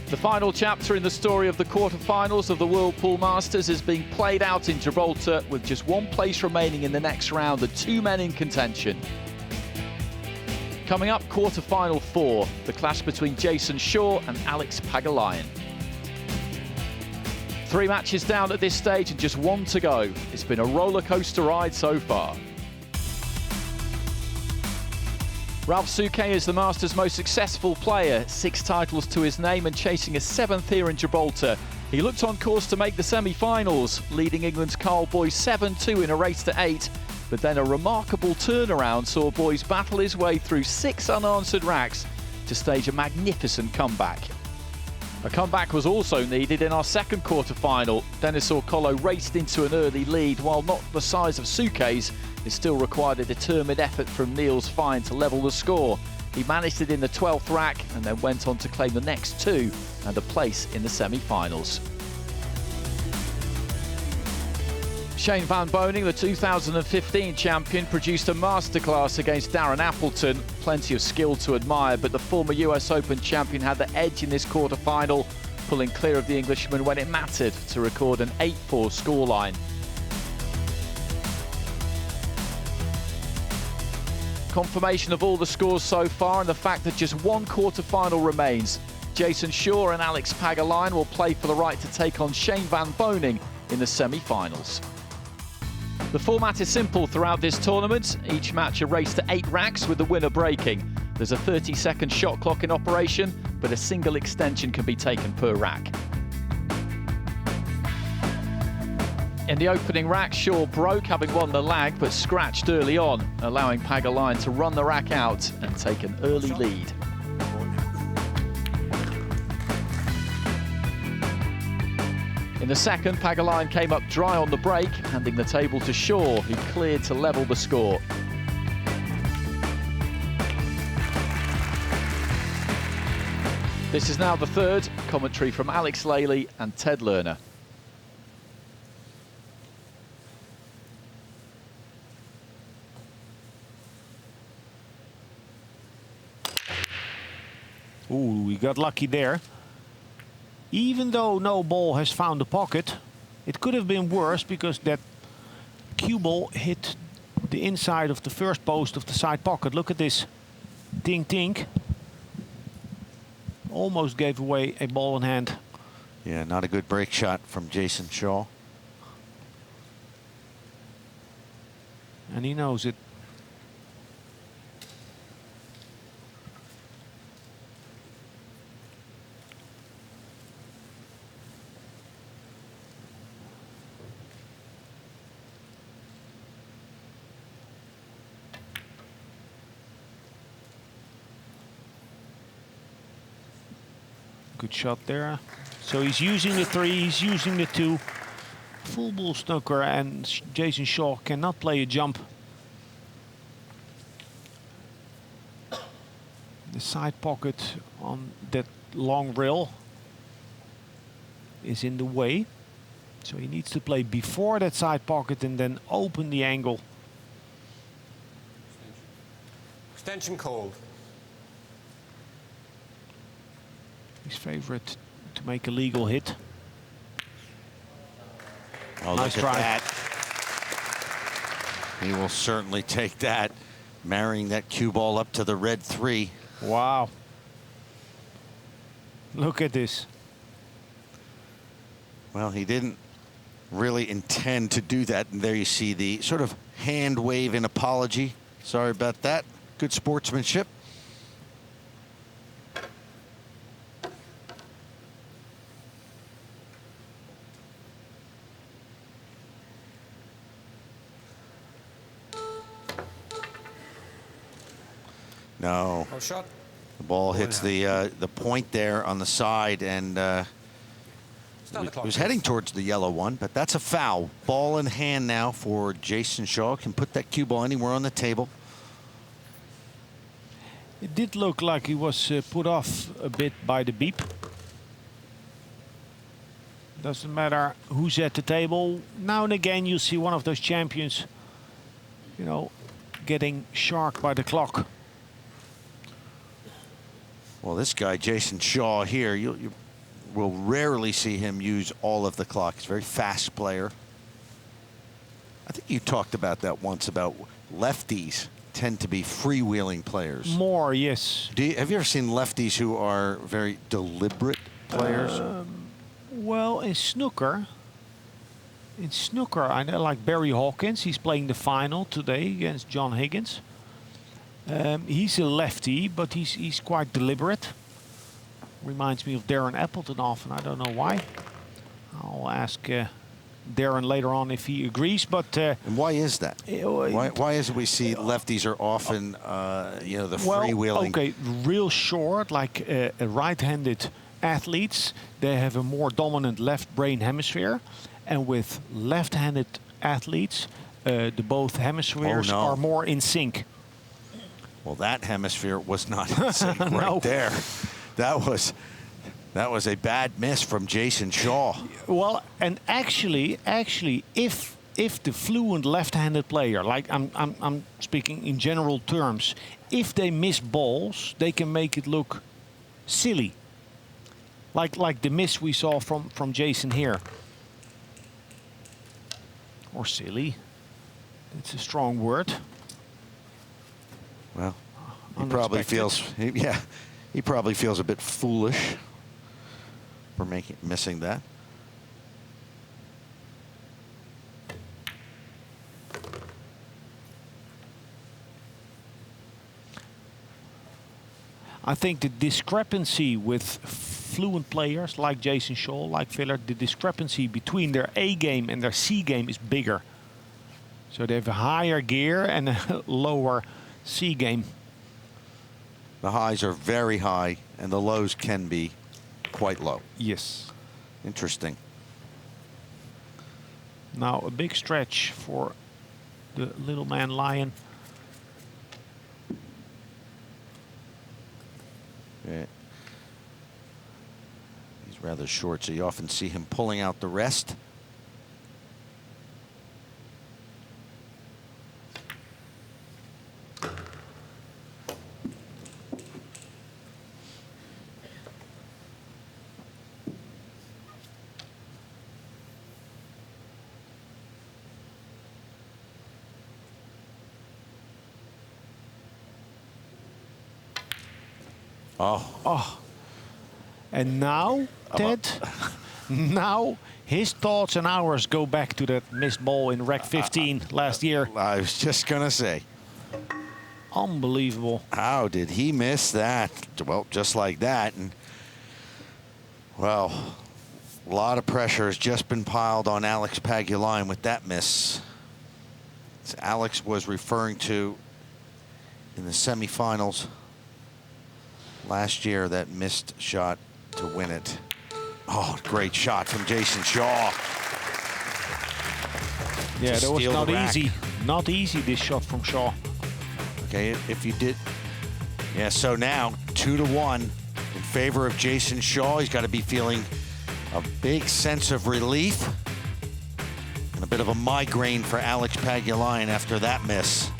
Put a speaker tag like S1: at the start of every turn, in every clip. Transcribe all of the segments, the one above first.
S1: The final chapter in the story of the quarterfinals of the Whirlpool Masters is being played out in Gibraltar with just one place remaining in the next round and 2 men in contention. Coming up, quarterfinal 4, the clash between Jayson Shaw and Alex Pagulayan. 3 matches down at this stage and just 1 to go. It's been a roller coaster ride so far. Ralph Souquet is the Masters' most successful player, 6 titles to his name and chasing a 7th here in Gibraltar. He looked on course to make the semi-finals, leading England's Carl Boyes 7-2 in a race to 8. But then a remarkable turnaround saw Boyes battle his way through 6 unanswered racks to stage a magnificent comeback. A comeback was also needed in our second quarter-final. Denis Orcolo raced into an early lead, while not the size of Souquet's, it still required a determined effort from Niels Fine to level the score. He managed it in the 12th rack and then went on to claim the next 2 and a place in the semi-finals. Shane Van Boening, the 2015 champion, produced a masterclass against Darren Appleton. Plenty of skill to admire, but the former US Open champion had the edge in this quarter-final, pulling clear of the Englishman when it mattered to record an 8-4 scoreline. Confirmation of all the scores so far and the fact that just 1 quarter-final remains. Jayson Shaw and Alex Pagulayan will play for the right to take on Shane Van Boening in the semi-finals. The format is simple throughout this tournament. Each match a race to 8 racks with the winner breaking. There's a 30-second shot clock in operation, but a single extension can be taken per rack. In the opening rack, Shaw broke, having won the lag, but scratched early on, allowing Pagulayan to run the rack out and take an early lead. In the second, Pagulayan came up dry on the break, handing the table to Shaw, who cleared to level the score. This is now the third. Commentary from Alex Lely and Ted Lerner.
S2: Ooh, we got lucky there. Even though no ball has found the pocket, it could have been worse because that cue ball hit the inside of the first post of the side pocket. Look at this. Ding, ding. Almost gave away a ball in hand.
S3: Yeah, not a good break shot from Jayson Shaw.
S2: And he knows it. Good shot there. So he's using the 3, he's using the 2. Full ball snooker, and Jayson Shaw cannot play a jump. The side pocket on that long rail is in the way. So he needs to play before that side pocket and then open the angle.
S4: Extension called.
S2: His favorite to make a legal hit.
S3: Oh,
S2: nice
S3: look at
S2: try.
S3: that. He will certainly take that, marrying that cue ball up to the red 3.
S2: Wow. Look at this.
S3: Well, he didn't really intend to do that. And there you see the sort of hand wave in apology. Sorry about that. Good sportsmanship. No.
S4: Oh, shot.
S3: The ball hits the point there on the side, and was heading towards the yellow one, but that's a foul. Ball in hand now for Jayson Shaw. Can put that cue ball anywhere on the table.
S2: It did look like he was put off a bit by the beep. Doesn't matter who's at the table. Now and again you see one of those champions, you know, getting sharked by the clock.
S3: Well, this guy, Jayson Shaw here, will rarely see him use all of the clock. He's a very fast player. I think you talked about that once, about lefties tend to be freewheeling players.
S2: More, yes.
S3: Have you ever seen lefties who are very deliberate players?
S2: Well, in snooker, I know, like Barry Hawkins. He's playing the final today against John Higgins. He's a lefty, but he's quite deliberate. Reminds me of Darren Appleton often. I don't know why. I'll ask Darren later on if he agrees. But
S3: and why is that? Why is it we see lefties are often, you know, the freewheeling?
S2: Okay, real short, like right-handed athletes, they have a more dominant left brain hemisphere, and with left-handed athletes, the both hemispheres are more in sync.
S3: Well, that hemisphere was not in sync right
S2: No.
S3: there. That was a bad miss from Jayson Shaw.
S2: Well, and actually, if the fluent left-handed player, like I'm speaking in general terms, if they miss balls, they can make it look silly. Like the miss we saw from Jayson here. Or silly. It's a strong word.
S3: Well, he probably feels, he probably feels a bit foolish for missing that.
S2: I think the discrepancy with fluent players like Jayson Shaw, like Villard, the discrepancy between their A game and their C game is bigger. So they have a higher gear and a lower C game.
S3: The highs are very high, and the lows can be quite low.
S2: Yes.
S3: Interesting.
S2: Now a big stretch for the little man Lion.
S3: Yeah. He's rather short, so you often see him pulling out the rest.
S2: Oh. And now, Ted, now his thoughts and ours go back to that missed ball in Rec 15 last year.
S3: I was just going to say.
S2: Unbelievable.
S3: How did he miss that? Well, just like that. And, well, a lot of pressure has just been piled on Alex Pagulayan with that miss. As Alex was referring to in the semifinals last year, that missed shot to win it. Oh, great shot from Jayson Shaw.
S2: Yeah, that was not easy. Not easy, this shot from Shaw.
S3: Okay, if you did. Yeah, so now 2-1 in favor of Jayson Shaw. He's got to be feeling a big sense of relief and a bit of a migraine for Alex Pagulayan after that miss.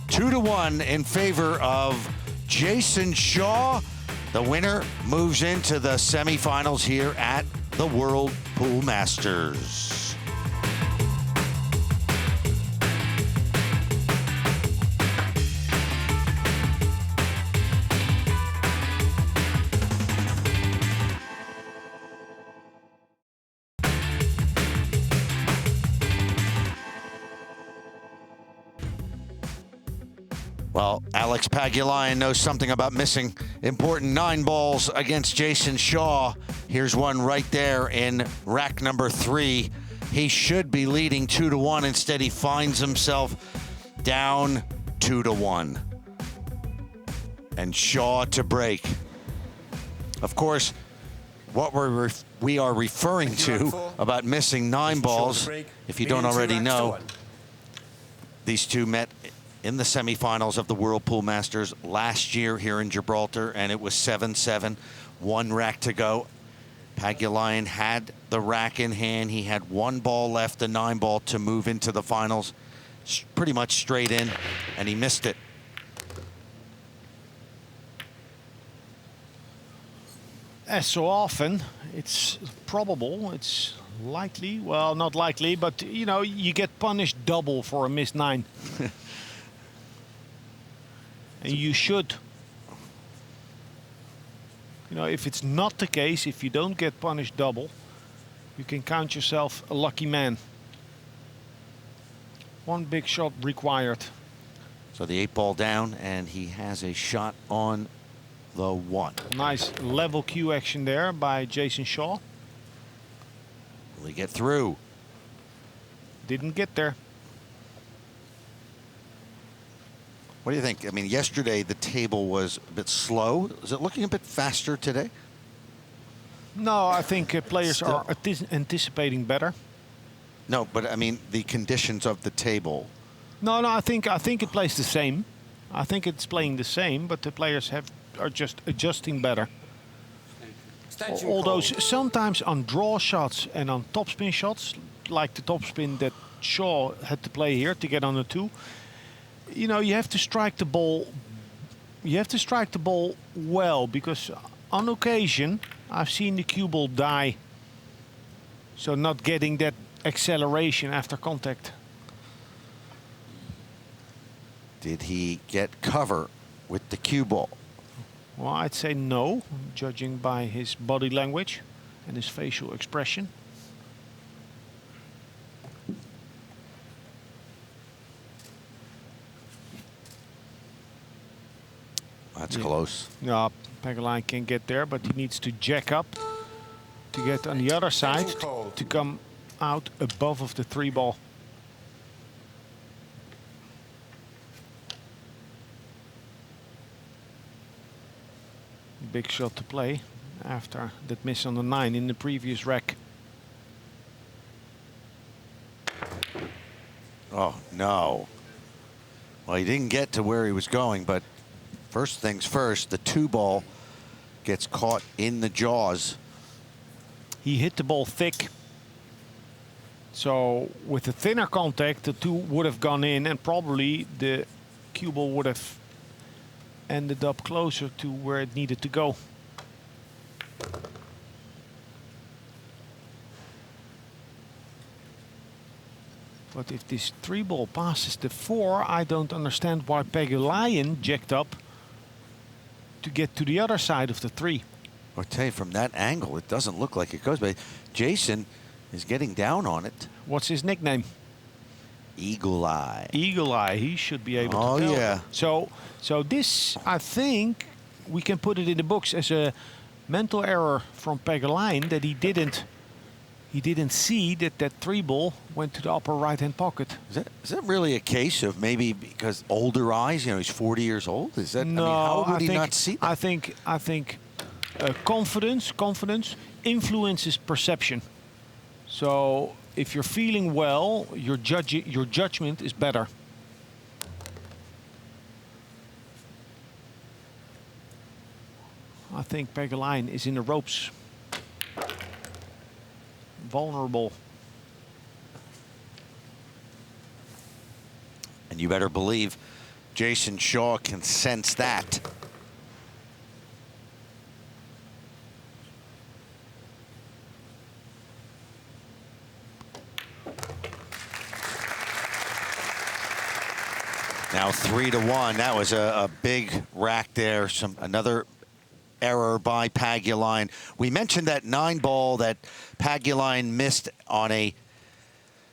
S3: 2-1 in favor of Jayson Shaw. The winner moves into the semifinals here at the World Pool Masters. Well, Alex Pagulayan knows something about missing important 9 balls against Jayson Shaw. Here's one right there in rack number 3. He should be leading 2-1. Instead, he finds himself down 2-1. And Shaw to break. Of course, what we are referring to about missing 9 balls, if you don't already know, these two met in the semifinals of the World Pool Masters last year here in Gibraltar, and it was 7-7, 1 rack to go. Pagulayan had the rack in hand. He had 1 ball left, the 9 ball, to move into the finals, pretty much straight in, and he missed it.
S2: as so often, it's probable, it's likely, well, not likely, but you know, you get punished double for a missed 9. And you should. You know, if it's not the case, if you don't get punished double, you can count yourself a lucky man. 1 big shot required.
S3: So the 8 ball down, and he has a shot on the 1.
S2: Nice level cue action there by Jayson Shaw.
S3: Will he get through?
S2: Didn't get there.
S3: What do you think? I mean, yesterday the table was a bit slow. Is it looking a bit faster today?
S2: No, I think players are anticipating better.
S3: No, but I mean the conditions of the table.
S2: No, I think it plays the same. I think it's playing the same, but the players are just adjusting better.
S4: Extension
S2: Although
S4: called.
S2: sometimes on draw shots and on topspin shots, like the topspin that Shaw had to play here to get on the 2, you know, you have to strike the ball. You have to strike the ball well, because on occasion I've seen the cue ball die. So not getting that acceleration after contact.
S3: Did he get cover with the cue ball?
S2: Well, I'd say no, judging by his body language and his facial expression.
S3: That's close.
S2: Yeah, Pagulayan can get there, but he needs to jack up to get on the other side to come out above of the 3 ball. Big shot to play after that miss on the 9 in the previous rack.
S3: Oh, no. Well, he didn't get to where he was going, but first things first, the 2 ball gets caught in the jaws.
S2: He hit the ball thick. So with a thinner contact, the 2 would have gone in, and probably the cue ball would have ended up closer to where it needed to go. But if this 3 ball passes the 4, I don't understand why Pagulayan jacked up to get to the other side of the 3.
S3: I'll tell you, from that angle, it doesn't look like it goes, but Jayson is getting down on it.
S2: What's his nickname?
S3: Eagle Eye.
S2: Eagle Eye. He should be able to tell.
S3: Oh, yeah.
S2: So this, I think, we can put it in the books as a mental error from Pagulayan, that he didn't see that that 3 ball went to the upper right-hand pocket.
S3: Is that really a case of maybe because older eyes? You know, he's 40 years old. Is that?
S2: No,
S3: I mean, how would he
S2: think,
S3: not see that?
S2: I think confidence influences perception. So if you're feeling well, your judgment is better. I think Pagulayan is in the ropes. Vulnerable.
S3: And you better believe Jayson Shaw can sense that. Now 3-1. That was a big rack there. Another error by Pagulayan. We mentioned that 9 ball that Pagulayan missed on the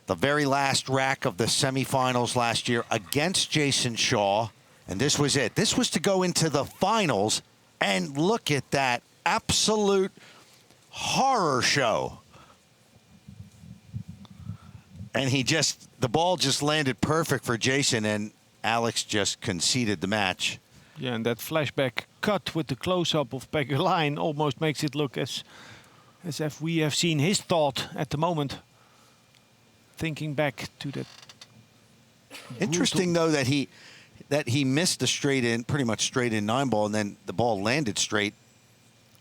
S3: very last rack of the semifinals last year against Jayson Shaw, and this was it. This was to go into the finals, and look at that absolute horror show. And the ball just landed perfect for Jayson, and Alex just conceded the match.
S2: Yeah, and that flashback cut with the close-up of Pagulayan almost makes it look as if we have seen his thought at the moment. Thinking back to that.
S3: Interesting, though, that he missed the pretty much straight in 9 ball, and then the ball landed straight,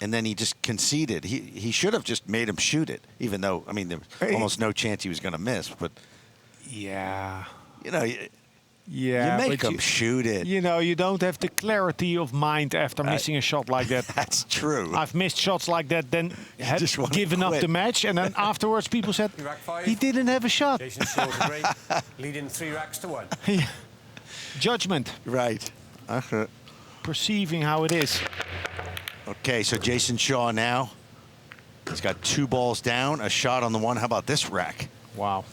S3: and then he just conceded. He should have just made him shoot it, even though, I mean, there was almost no chance he was going to miss. But
S2: yeah,
S3: you know,
S2: Yeah,
S3: you make
S2: but
S3: them shoot it.
S2: You know, you don't have the clarity of mind after missing a shot like that.
S3: That's true.
S2: I've missed shots like that, then had
S3: just wanna
S2: given up
S3: quit.
S2: the match, and then afterwards people said
S4: Rack 5.
S2: he didn't have a shot.
S4: Jayson Shaw to break, leading 3 racks to 1.
S2: Judgment,
S3: Right.
S2: perceiving how it is.
S3: Okay, so Jayson Shaw now. He's got 2 balls down, a shot on the one. How about this rack?
S2: Wow.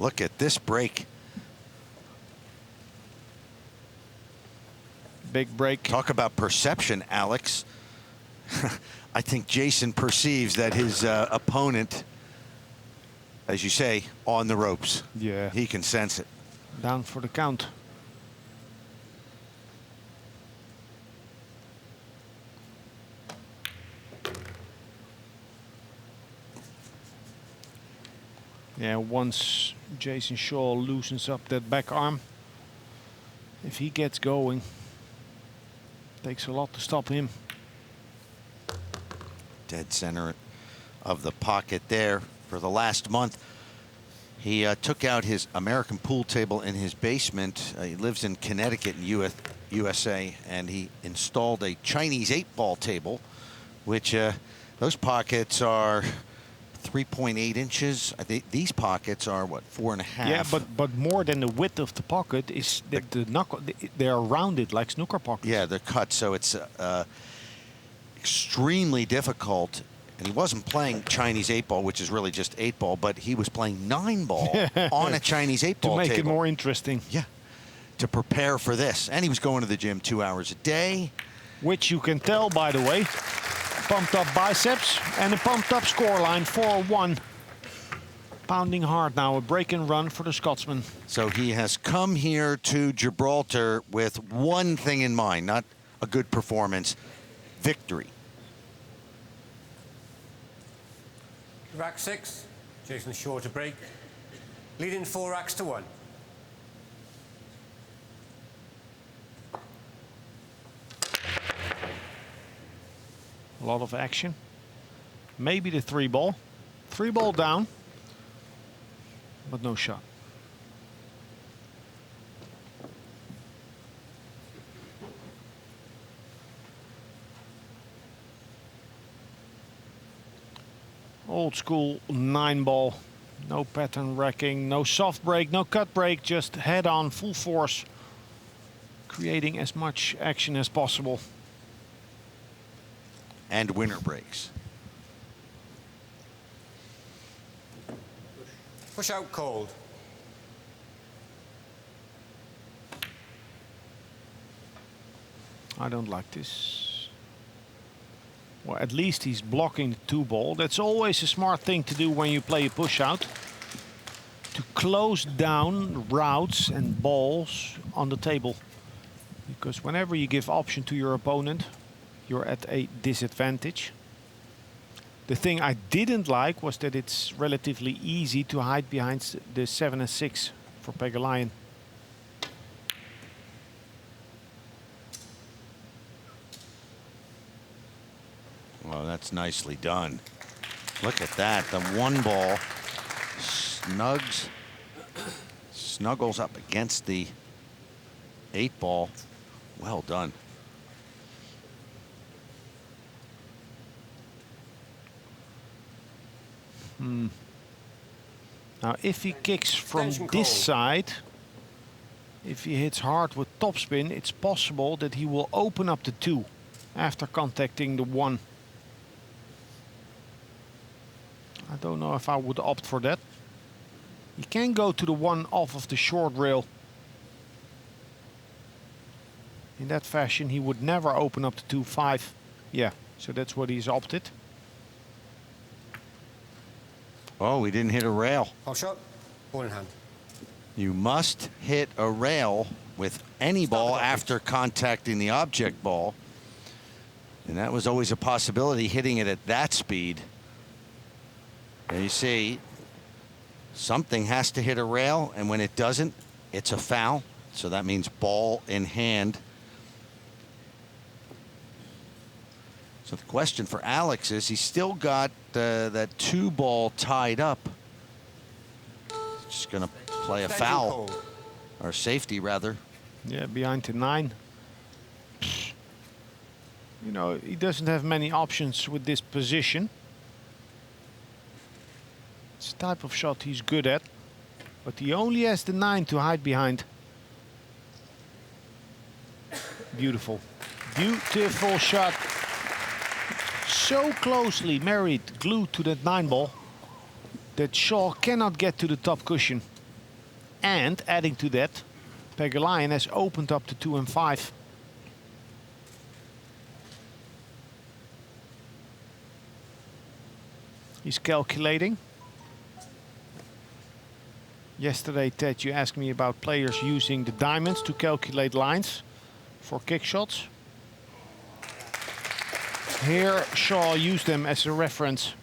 S3: Look at this break.
S2: Big break.
S3: Talk about perception, Alex. I think Jayson perceives that his opponent, as you say, on the ropes.
S2: Yeah.
S3: He can sense it.
S2: Down for the count. Yeah, once Jayson Shaw loosens up that back arm, if he gets going, takes a lot to stop him.
S3: Dead center of the pocket there. For the last month, he took out his American pool table in his basement. He lives in Connecticut in USA, and he installed a Chinese 8-ball table, which those pockets are 3.8 inches. I think these pockets are what, 4.5.
S2: Yeah, but more than the width of the pocket is that the knuckle. They are rounded like snooker pockets.
S3: Yeah, they're cut, so it's extremely difficult. And he wasn't playing Chinese 8-ball, which is really just 8-ball, but he was playing 9-ball on a Chinese 8-ball
S2: to make
S3: table.
S2: it more interesting.
S3: Yeah, to prepare for this. And he was going to the gym 2 hours a day.
S2: Which you can tell, by the way. Pumped up biceps and a pumped up scoreline, 4-1. Pounding hard now, a break and run for the Scotsman.
S3: So he has come here to Gibraltar with one thing in mind, not a good performance, victory.
S4: Rack 6, Jayson Shaw to break, leading 4 racks to 1.
S2: A lot of action. Maybe the 3-ball. 3-ball down, but no shot. Old school 9-ball. No pattern wrecking, no soft break, no cut break, just head on, full force. Creating as much action as possible.
S3: And winner breaks.
S4: Push out cold.
S2: I don't like this. Well, at least he's blocking the 2-ball. That's always a smart thing to do when you play a push out. To close down routes and balls on the table. Because whenever you give option to your opponent, you're at a disadvantage. The thing I didn't like was that it's relatively easy to hide behind the 7 and 6 for Pagulayan.
S3: Well, that's nicely done. Look at that. The 1-ball snuggles up against the 8-ball. Well done.
S2: Now, if he kicks from
S4: Extension
S2: this
S4: call.
S2: side, if he hits hard with topspin, it's possible that he will open up the 2 after contacting the 1. I don't know if I would opt for that. He can go to the 1 off of the short rail. In that fashion, he would never open up the 2-5. Yeah, so that's what he's opted.
S3: Oh, he didn't hit a rail.
S4: Foul shot, ball in hand.
S3: You must hit a rail with any ball after contacting the object ball. And that was always a possibility, hitting it at that speed. And you see, something has to hit a rail, and when it doesn't, it's a foul. So that means ball in hand. So the question for Alex is, he's still got that 2-ball tied up. Just going to play a
S4: Extension
S3: foul.
S4: call.
S3: or safety rather.
S2: Yeah, behind the 9. You know, he doesn't have many options with this position. It's the type of shot he's good at, but he only has the 9 to hide behind. Beautiful. Beautiful shot. So closely married, glued to that 9 ball that Shaw cannot get to the top cushion. And adding to that, Pagulayan has opened up to 2 and 5. He's calculating. Yesterday, Ted, you asked me about players using the diamonds to calculate lines for kick shots. Here, Shaw used them as a reference.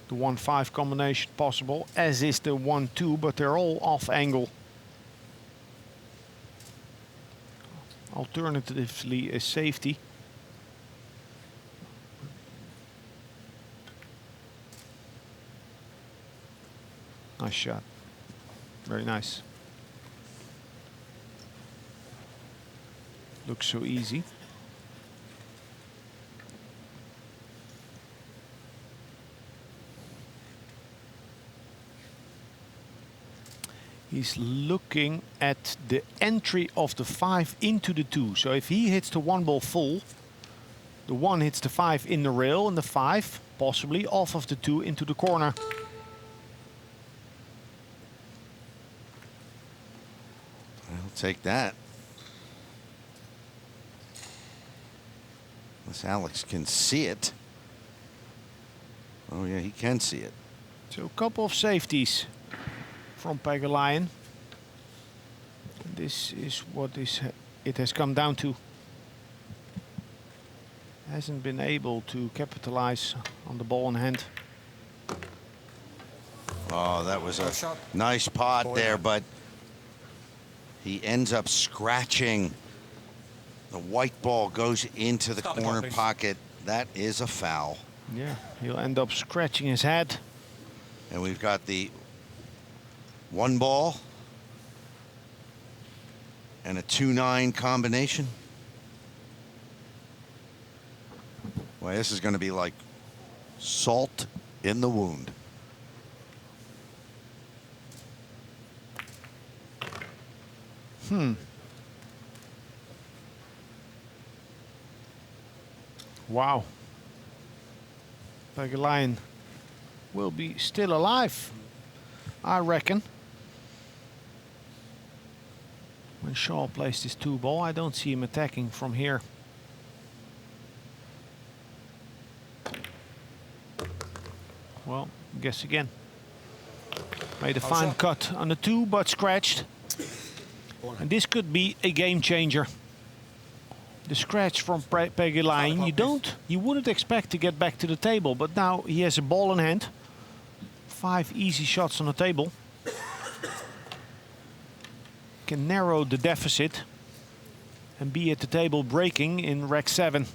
S2: The 1-5 combination possible, as is the 1-2, but they're all off angle. Alternatively, a safety. Nice shot. Very nice. Looks so easy. He's looking at the entry of the 5 into the 2. So if he hits the 1 ball full, the 1 hits the 5 in the rail, and the 5 possibly off of the 2 into the corner.
S3: I'll take that. Unless Alex can see it. Oh yeah, he can see it.
S2: So a couple of safeties from Pagulayan. This is what it has come down to. Hasn't been able to capitalize on the ball in hand.
S3: Oh, that was a nice pot there, but he ends up scratching. The white ball goes into the corner pocket. That is a foul.
S2: Yeah, he'll end up scratching his head.
S3: And we've got the 1 ball and a 2-9 combination. Well, this is going to be like salt in the wound.
S2: Wow. Pagulayan will be still alive, I reckon. When Shaw plays this 2 ball, I don't see him attacking from here. Well, guess again. Made a fine cut on the 2, but scratched. And this could be a game changer. The scratch from Pagulayan, you wouldn't expect to get back to the table, but now he has a ball in hand. 5 easy shots on the table. Can narrow the deficit and be at the table breaking in rack 7.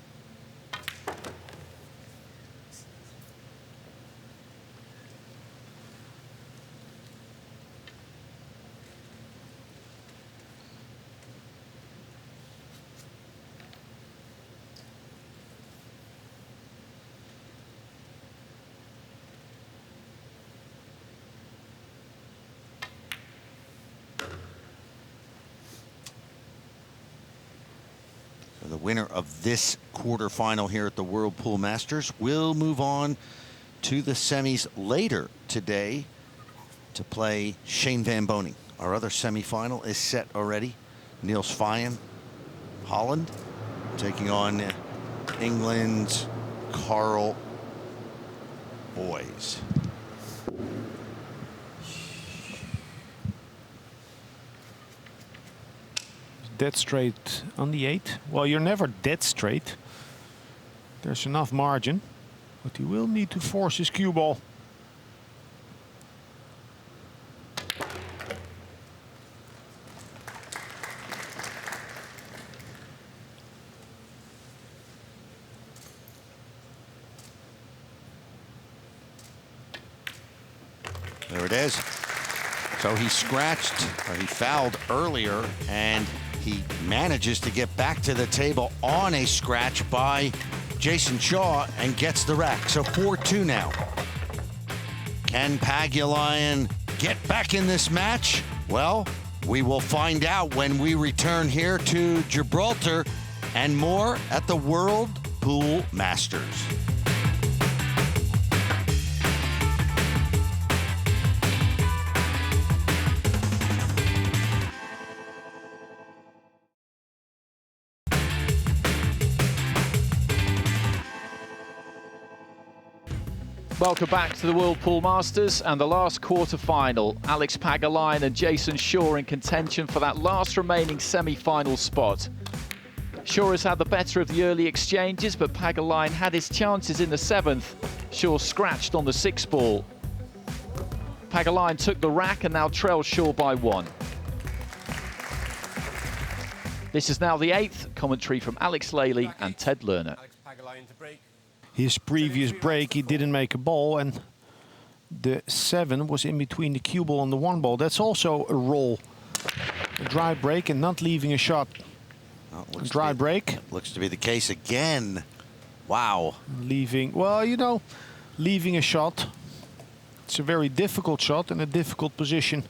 S3: The winner of this quarterfinal here at the Whirlpool Masters will move on to the semis later today to play Shane Van Boening. Our other semifinal is set already. Niels Fyen, Holland, taking on England's Carl Boys.
S2: Dead straight on the 8. Well, you're never dead straight. There's enough margin, but he will need to force his cue ball.
S3: There it it is. So he scratched, or he fouled earlier, and he manages to get back to the table on a scratch by Jayson Shaw and gets the rack. So 4-2 now. Can Pagulayan get back in this match? Well, we will find out when we return here to Gibraltar and more at the World Pool Masters.
S1: Welcome back to the World Pool Masters and the last quarter-final. Alex Pagulayan and Jayson Shaw in contention for that last remaining semi-final spot. Shaw has had the better of the early exchanges, but Pagulayan had his chances in the 7th. Shaw scratched on the 6th ball. Pagulayan took the rack and now trails Shaw by 1. This is now the 8th. Commentary from Alex Laley and Ted Lerner.
S4: Alex Pagulayan to break.
S2: His previous break, he didn't make a ball, and the 7 was in between the cue ball and the 1 ball. That's also a roll. A dry break and not leaving a shot.
S3: Well,
S2: Dry break.
S3: Looks to be the case again. Wow.
S2: Leaving, well, you know, leaving a shot. It's a very difficult shot and a difficult position.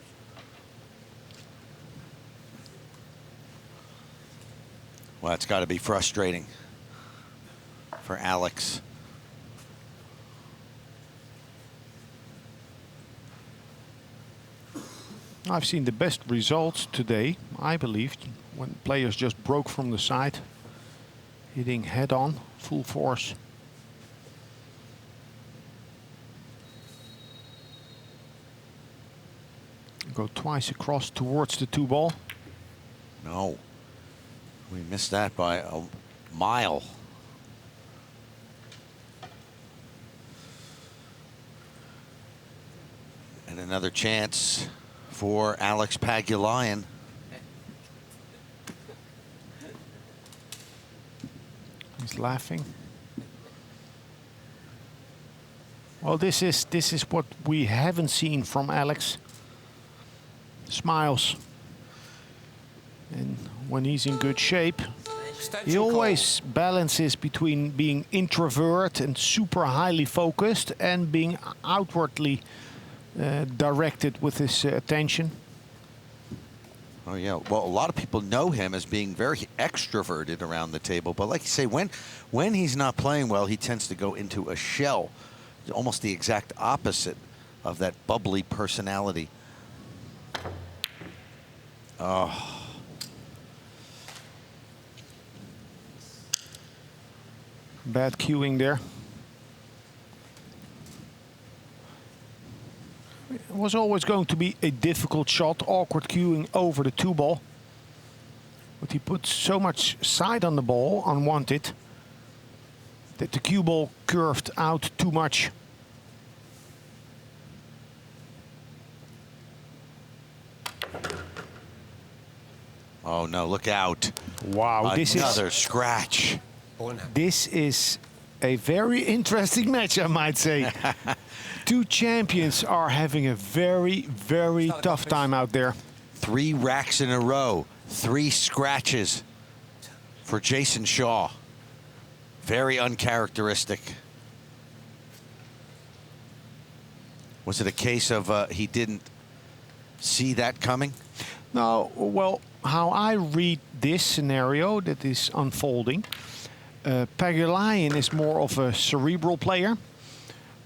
S3: Well, it's got to be frustrating for Alex.
S2: I've seen the best results today, I believe, when players just broke from the side, hitting head on, full force. Go twice across towards the 2 ball.
S3: No. We missed that by a mile. And another chance for Alex Pagulayan.
S2: He's laughing. Well, this is what we haven't seen from Alex. Smiles. And when he's in good shape, he always balances between being introvert and super highly focused and being outwardly directed with his attention.
S3: Oh, yeah. Well, a lot of people know him as being very extroverted around the table. But like you say, when he's not playing well, he tends to go into a shell. Almost the exact opposite of that bubbly personality. Oh.
S2: Bad cueing there. It was always going to be a difficult shot, awkward cueing over the 2 ball. But he put so much side on the ball, unwanted, that the cue ball curved out too much.
S3: Oh, no, look out.
S2: Wow,
S3: Another scratch.
S2: This is a very interesting match, I might say. 2 champions are having a very, very tough time out there.
S3: 3 racks in a row, 3 scratches for Jayson Shaw. Very uncharacteristic. Was it a case of he didn't see that coming?
S2: No, well, how I read this scenario that is unfolding, Pagulayan is more of a cerebral player,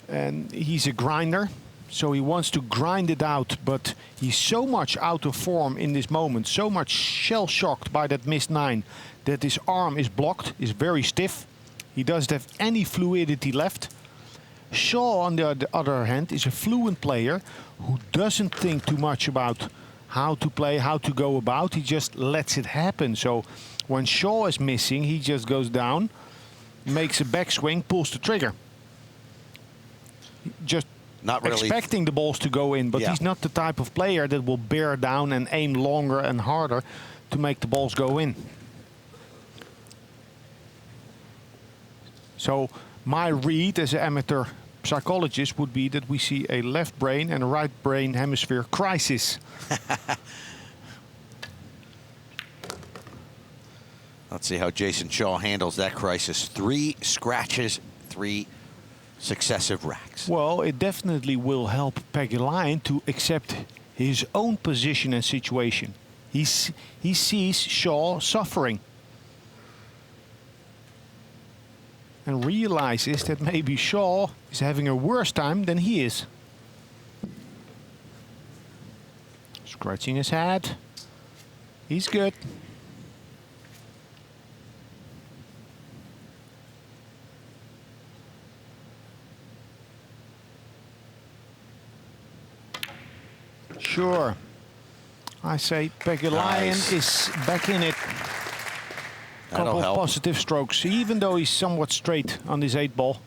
S2: and he's a grinder, so he wants to grind it out, but he's so much out of form in this moment, so much shell-shocked by that missed 9, that his arm is blocked, is very stiff. He doesn't have any fluidity left. Shaw, on the other hand, is a fluent player who doesn't think too much about how to play, how to go about. He just lets it happen. So when Shaw is missing, he just goes down, makes a backswing, pulls the trigger. Just not really expecting the balls to go in, but he's not the type of player that will bear down and aim longer and harder to make the balls go in. So my read as an amateur psychologist would be that we see a left brain and a right brain hemisphere crisis.
S3: Let's see how Jayson Shaw handles that crisis. 3 scratches, 3 successive racks.
S2: Well, it definitely will help Pagulayan to accept his own position and situation. He sees Shaw suffering and realizes that maybe Shaw is having a worse time than he is. Scratching his head. He's good. Sure. I say Pagulayan is back in it.
S3: That'll
S2: Couple
S3: help.
S2: positive strokes, even though he's somewhat straight on this 8-ball.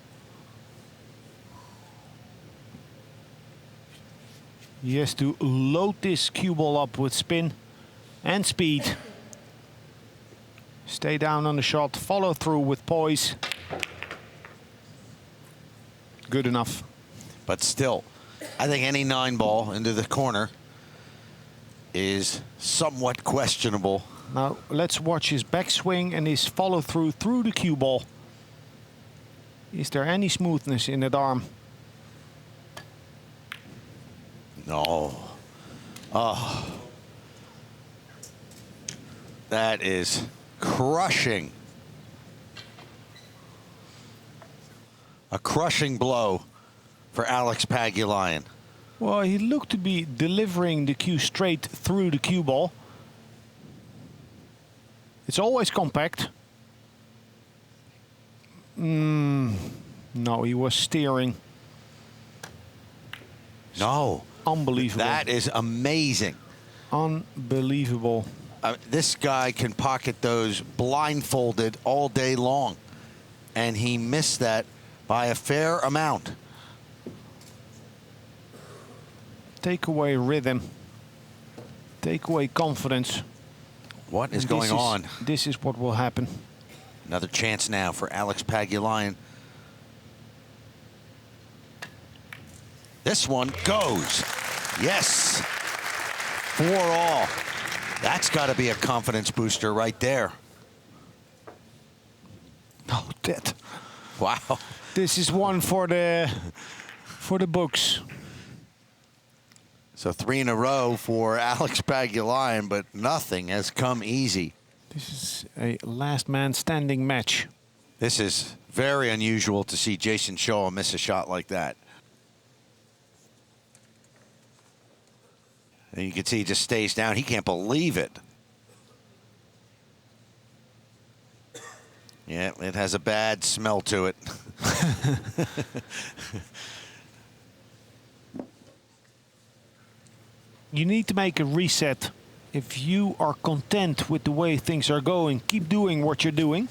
S2: He has to load this cue ball up with spin and speed. Stay down on the shot, follow through with poise. Good enough.
S3: But still, I think any 9-ball into the corner is somewhat questionable.
S2: Now let's watch his backswing and his follow through the cue ball. Is there any smoothness in that arm?
S3: No. Oh. That is crushing. A crushing blow for Alex Pagulayan.
S2: Well, he looked to be delivering the cue straight through the cue ball. It's always compact. No, he was steering.
S3: No.
S2: Unbelievable.
S3: That is amazing.
S2: Unbelievable.
S3: This guy can pocket those blindfolded all day long. And he missed that by a fair amount.
S2: Take away rhythm. Take away confidence.
S3: What is going on?
S2: This is what will happen.
S3: Another chance now for Alex Pagulayan. This one goes. Yes. 4-all. That's got to be a confidence booster right there.
S2: Oh, that.
S3: Wow.
S2: This is one for the books.
S3: So 3 in a row for Alex Pagulayan, but nothing has come easy.
S2: This is a last man standing match.
S3: This is very unusual to see Jayson Shaw miss a shot like that. And you can see he just stays down. He can't believe it. Yeah, it has a bad smell to it.
S2: You need to make a reset. If you are content with the way things are going, keep doing what you're doing.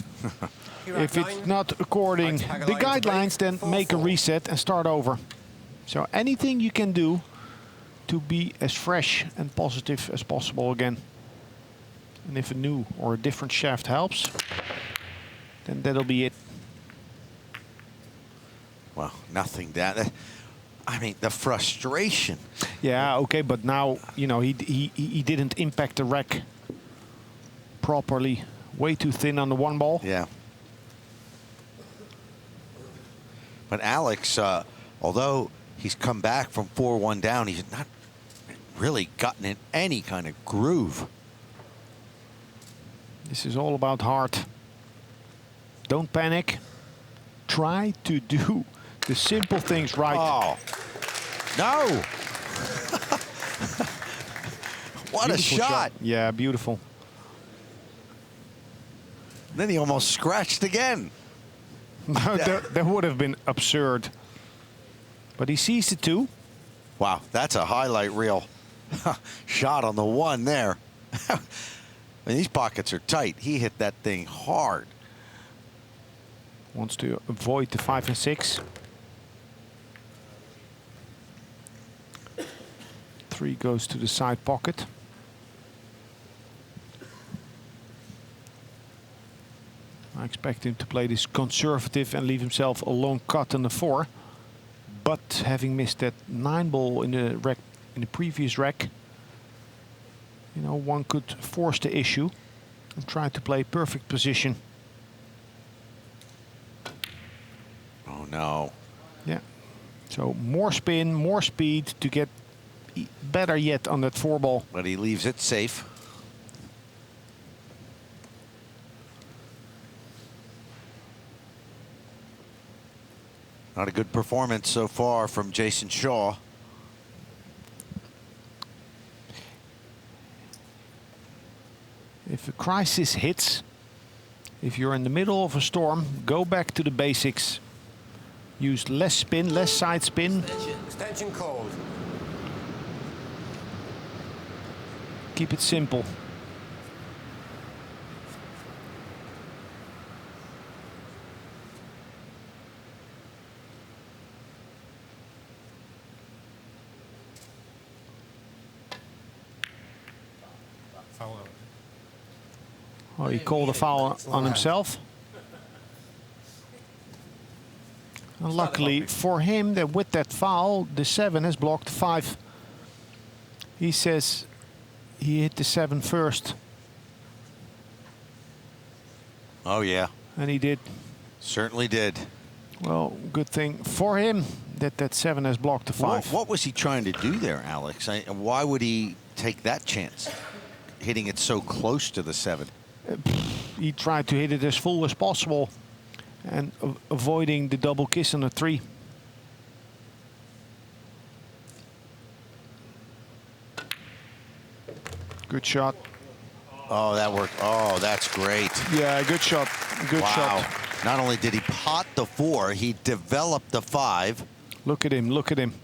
S2: If it's not according the guidelines, then make a reset and start over. So anything you can do to be as fresh and positive as possible again. And if a new or a different shaft helps, then that'll be it.
S3: Well, nothing that. I mean, the frustration.
S2: Yeah, okay, but now, you know, he didn't impact the rack properly. Way too thin on the 1-ball.
S3: Yeah. But Alex, although he's come back from 4-1 down, he's not really gotten in any kind of groove.
S2: This is all about heart. Don't panic. Try to do the simple things right.
S3: Oh, no. What a
S2: Beautiful
S3: shot.
S2: Yeah, beautiful.
S3: Then he almost scratched again.
S2: that would have been absurd. But he sees the 2.
S3: Wow, that's a highlight reel shot on the 1 there. I mean, these pockets are tight. He hit that thing hard.
S2: Wants to avoid the 5 and 6. 3 goes to the side pocket. I expect him to play this conservative and leave himself a long cut on the 4. but having missed that 9-ball in the previous rack, you know, one could force the issue and try to play perfect position.
S3: Oh no.
S2: Yeah. So more spin, more speed to get better yet on that 4-ball.
S3: But he leaves it safe. Not a good performance so far from Jayson Shaw.
S2: If a crisis hits, if you're in the middle of a storm, go back to the basics. Use less spin, less side spin.
S4: Extension called.
S2: Keep it simple.
S4: Foul out.
S2: Oh, he called a foul on himself. And luckily for him, that with that foul, the 7 has blocked 5. He says he hit the 7 first.
S3: Oh yeah.
S2: And he did.
S3: Certainly did.
S2: Well, good thing for him that that 7 has blocked the 5.
S3: What was he trying to do there, Alex? Why would he take that chance, hitting it so close to the 7?
S2: He tried to hit it as full as possible and avoiding the double kiss on the 3. Good shot.
S3: Oh, that worked. Oh, that's great.
S2: Yeah, good shot. Good
S3: Wow.
S2: shot.
S3: Not only did he pot the 4, he developed the 5.
S2: Look at him, look at him.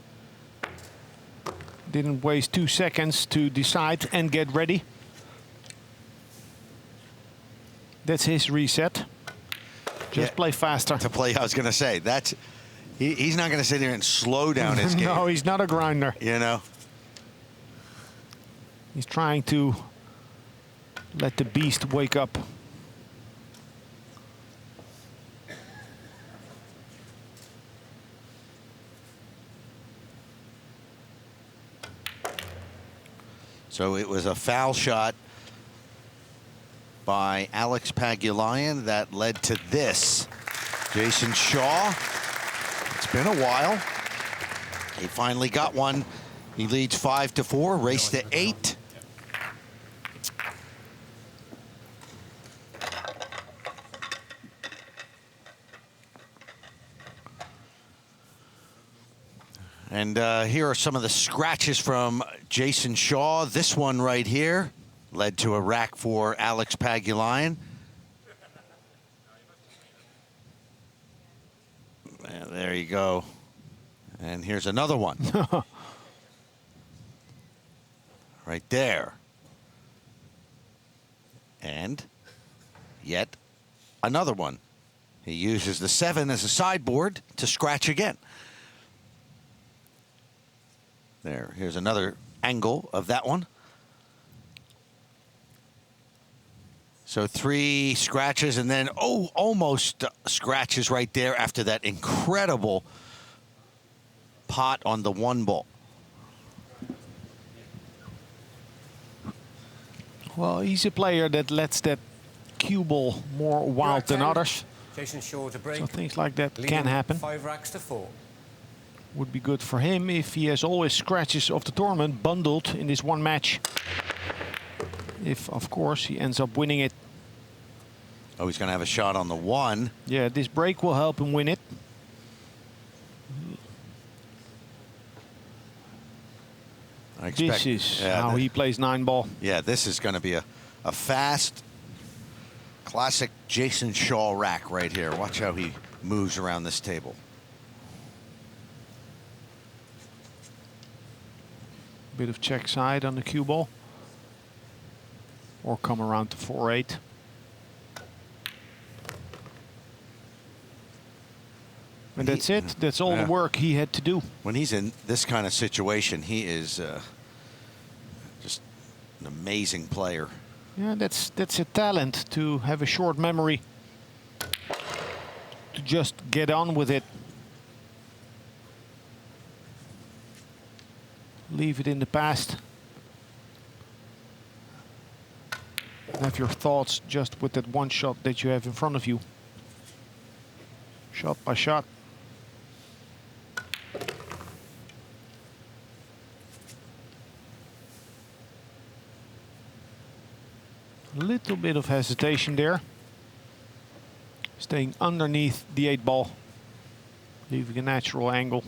S2: Didn't waste 2 seconds to decide and get ready. That's his reset. Just play faster.
S3: To play, I was going to say, he's not going to sit here and slow down his game.
S2: No, he's not a grinder.
S3: You know?
S2: He's trying to let the beast wake up.
S3: So it was a foul shot by Alex Pagulayan that led to this. Jayson Shaw, it's been a while. He finally got one. He leads 5-4, race to 8. And here are some of the scratches from Jayson Shaw. This one right here led to a rack for Alex Pagulayan. And there you go. And here's another one. Right there. And yet another one. He uses the 7 as a sideboard to scratch again. There, here's another angle of that one. So 3 scratches and then, oh, almost scratches right there after that incredible pot on the 1 ball.
S2: Well, he's a player that lets that cue ball more wild than others.
S4: Jayson Shaw to break.
S2: So things like that
S4: Leading
S2: can happen.
S4: 5 racks to 4.
S2: Would be good for him if he has all his scratches of the tournament bundled in this one match. If, of course, he ends up winning it.
S3: Oh, he's going to have a shot on the 1.
S2: Yeah, this break will help him win it. This is how he plays 9-ball.
S3: Yeah, this is going to be a fast, classic Jayson Shaw rack right here. Watch how he moves around this table.
S2: Bit of check side on the cue ball. Or come around to 4-8. And that's it. That's all the work he had to do.
S3: When he's in this kind of situation, he is just an amazing player.
S2: Yeah, that's a talent, to have a short memory. To just get on with it. leave it in the past. Have your thoughts just with that one shot that you have in front of you. Shot by shot. A little bit of hesitation there. Staying underneath the 8-ball. Leaving a natural angle.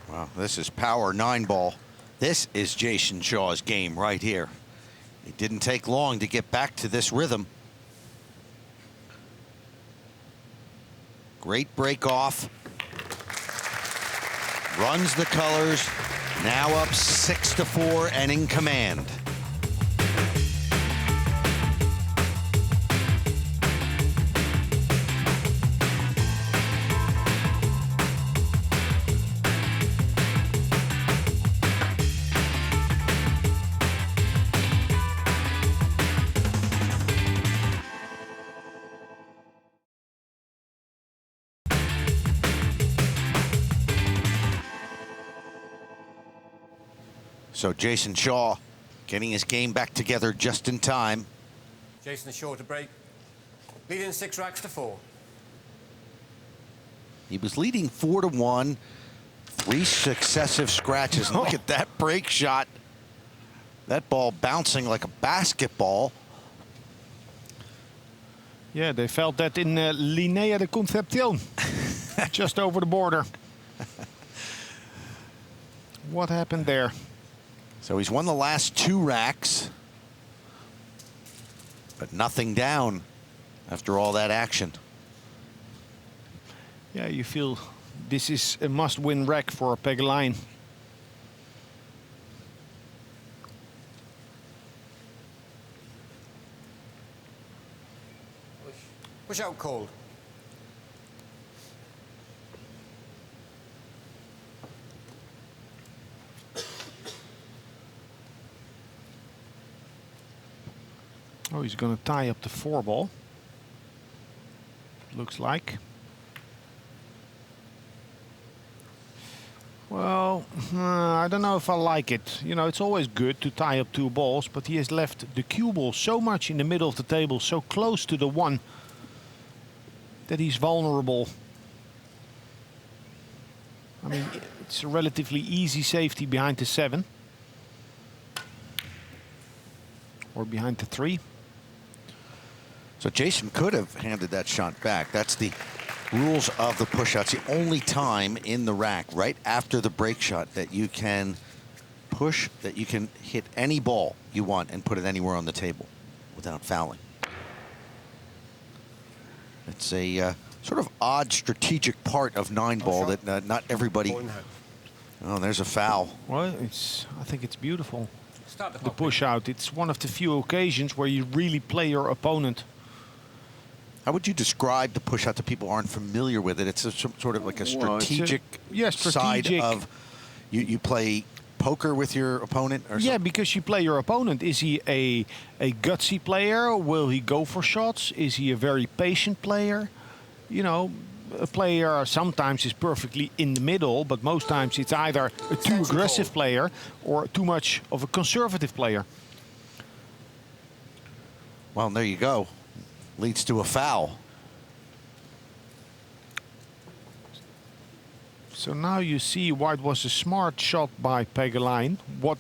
S3: Wow, this is power 9-ball. This is Jayson Shaw's game right here. It didn't take long to get back to this rhythm. Great break off. Runs the colors. Now up 6-4 and in command. So Jayson Shaw getting his game back together just in time.
S4: Jayson Shaw to break. Leading 6 racks to 4.
S3: He was leading 4-1, 3 successive scratches. And look at that break shot. That ball bouncing like a basketball.
S2: Yeah, they felt that in Linea de Concepción, just over the border. What happened there?
S3: So he's won the last 2 racks, but nothing down after all that action.
S2: Yeah, you feel this is a must-win rack for Pagulayan.
S4: Push out cold.
S2: Oh, he's going to tie up the 4-ball. Looks like. Well, I don't know if I like it. You know, it's always good to tie up 2 balls, but he has left the cue ball so much in the middle of the table, so close to the 1, that he's vulnerable. I mean, it's a relatively easy safety behind the 7. Or behind the 3.
S3: So Jayson could have handed that shot back. That's the rules of the push-outs. The only time in the rack, right after the break shot, that you can push, that you can hit any ball you want and put it anywhere on the table without fouling. It's a sort of odd strategic part of 9-ball that not everybody... Oh, there's a foul.
S2: Well, I think it's beautiful.
S4: Start
S2: The push-out. It's one of the few occasions where you really play your opponent.
S3: How would you describe the push-out to people who aren't familiar with it? It's a, sort of like a strategic, side of... You play poker with your opponent? Or
S2: yeah, because you play your opponent. Is he a gutsy player? Will he go for shots? Is he a very patient player? You know, a player sometimes is perfectly in the middle, but most times it's either a too aggressive player or too much of a conservative player.
S3: Well, there you go. Leads to a foul.
S2: So now you see why it was a smart shot by Pagulayan, what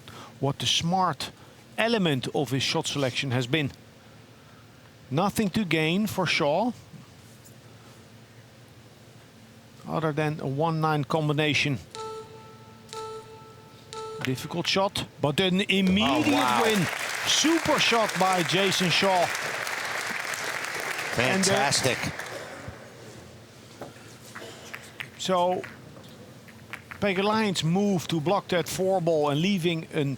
S2: the smart element of his shot selection has been. Nothing to gain for Shaw, other than a 1-9 combination. Difficult shot, but an immediate win. Super shot by Jayson Shaw.
S3: Fantastic.
S2: So Pagulayan's move to block that 4-ball and leaving an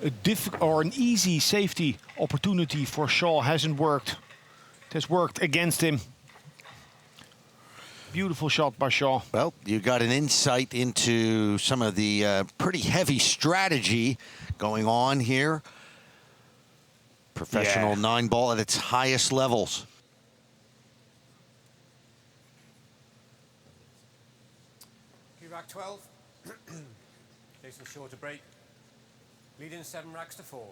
S2: easy safety opportunity for Shaw hasn't worked. It has worked against him. Beautiful shot by Shaw.
S3: Well, you got an insight into some of the pretty heavy strategy going on here. Professional 9-ball at its highest levels.
S4: Rack 12. Jayson Shaw to break. Leading 7 racks to 4.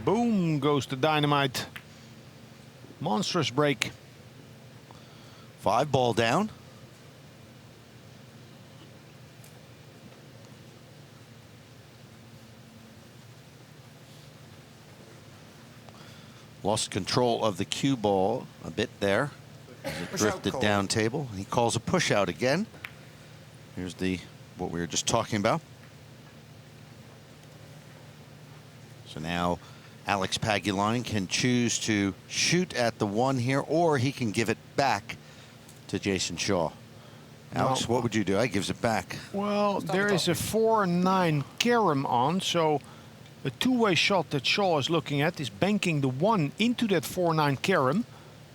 S2: Boom goes the dynamite. Monstrous break.
S3: 5 ball down. Lost control of the cue ball a bit there. It drifted down table. He calls a push out again. Here's what we were just talking about. So now Alex Pagulayan can choose to shoot at the 1 here, or he can give it back to Jayson Shaw. Alex, what would you do? I gives it back.
S2: Well, there is a 4-9 carom on, so a two-way shot that Shaw is looking at is banking the 1 into that 4-9 carom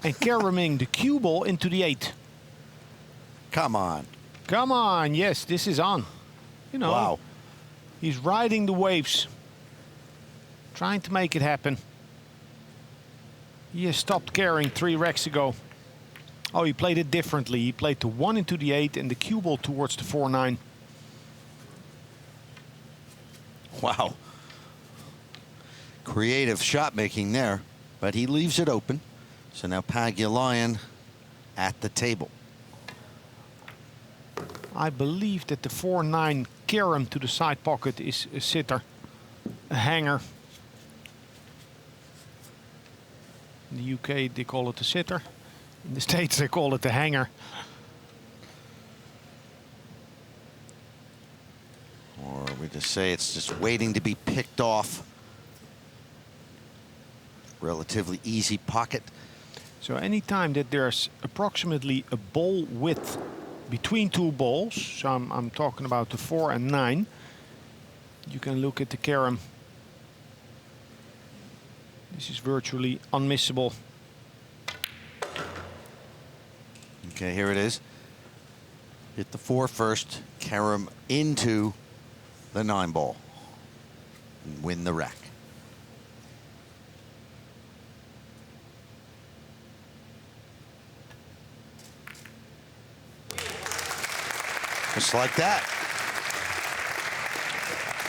S2: and caroming the cue ball into the 8.
S3: Come on.
S2: Come on, yes, this is on. You know,
S3: Wow.
S2: He's riding the waves, trying to make it happen. He has stopped caring 3 racks ago. Oh, he played it differently. He played the 1 into the 8 and the cue ball towards the 4-9.
S3: Wow. Creative shot making there, but he leaves it open. So now Pagulayan at the table.
S2: I believe that the 4-9 carom to the side pocket is a sitter, a hanger. In the UK they call it a sitter. In the States they call it a hanger.
S3: Or we just say it's just waiting to be picked off. Relatively easy pocket.
S2: So anytime that there's approximately a ball width between 2 balls, so I'm talking about the 4 and 9, you can look at the carom. This is virtually unmissable.
S3: Okay, here it is. Hit the 4 first, carom into the 9 ball, and win the rack. Just like that.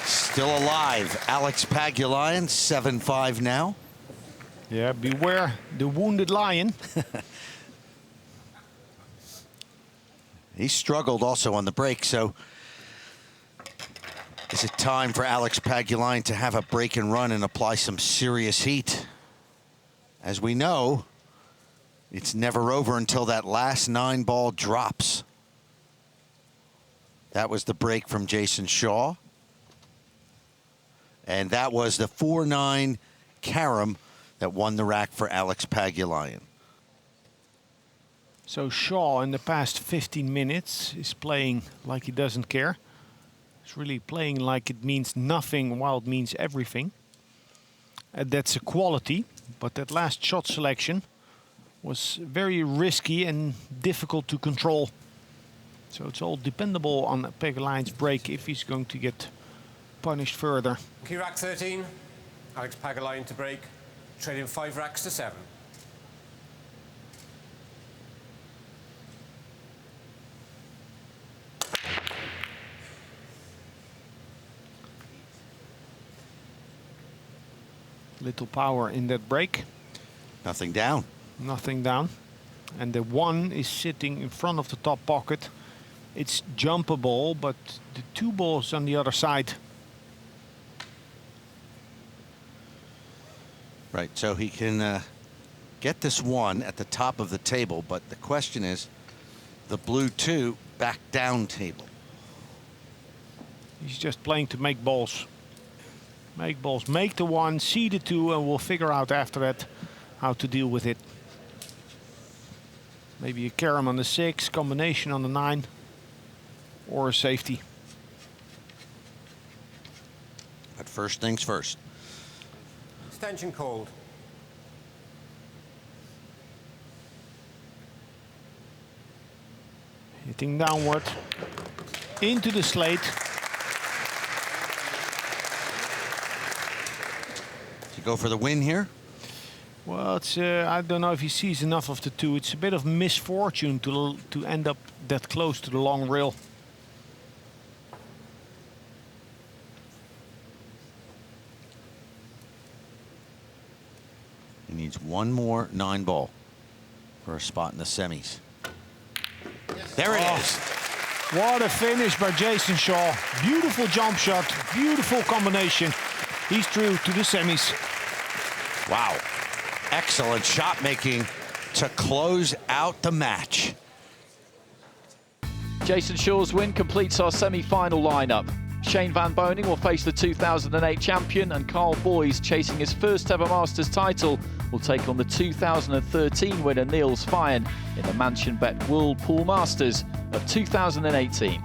S3: Still alive. Alex Pagulayan, 7-5 now.
S2: Yeah, beware the wounded lion.
S3: He struggled also on the break, so is it time for Alex Pagulayan to have a break and run and apply some serious heat? As we know, it's never over until that last 9 ball drops. That was the break from Jayson Shaw. And that was the 4-9 carom that won the rack for Alex Pagulayan.
S2: So Shaw in the past 15 minutes is playing like he doesn't care. He's really playing like it means nothing while it means everything. And that's a quality, but that last shot selection was very risky and difficult to control. So it's all dependable on Pagulayan's break if he's going to get punished further.
S4: Key rack 13. Alex Pagulayan to break. Trading 5 racks to 7.
S2: Little power in that break.
S3: Nothing down.
S2: Nothing down. And the 1 is sitting in front of the top pocket. It's jumpable, but the 2 balls on the other side.
S3: Right, so he can get this 1 at the top of the table, but the question is the blue 2 back down table.
S2: He's just playing to make balls. Make balls, make the 1, see the 2, and we'll figure out after that how to deal with it. Maybe a carom on the 6, combination on the 9, or a safety.
S3: But first things first.
S4: Extension called.
S2: Hitting downward into the slate.
S3: to go for the win here?
S2: Well, it's I don't know if he sees enough of the two. It's a bit of misfortune to end up that close to the long rail.
S3: He needs one more 9-ball for a spot in the semis. There it is.
S2: What a finish by Jayson Shaw. Beautiful jump shot, beautiful combination. He's through to the semis.
S3: Wow. Excellent shot making to close out the match.
S1: Jayson Shaw's win completes our semi-final lineup. Shane Van Boening will face the 2008 champion, and Carl Boyes, chasing his first ever Masters title, will take on the 2013 winner Niels Feijen in the Mansion Bet World Pool Masters of 2018.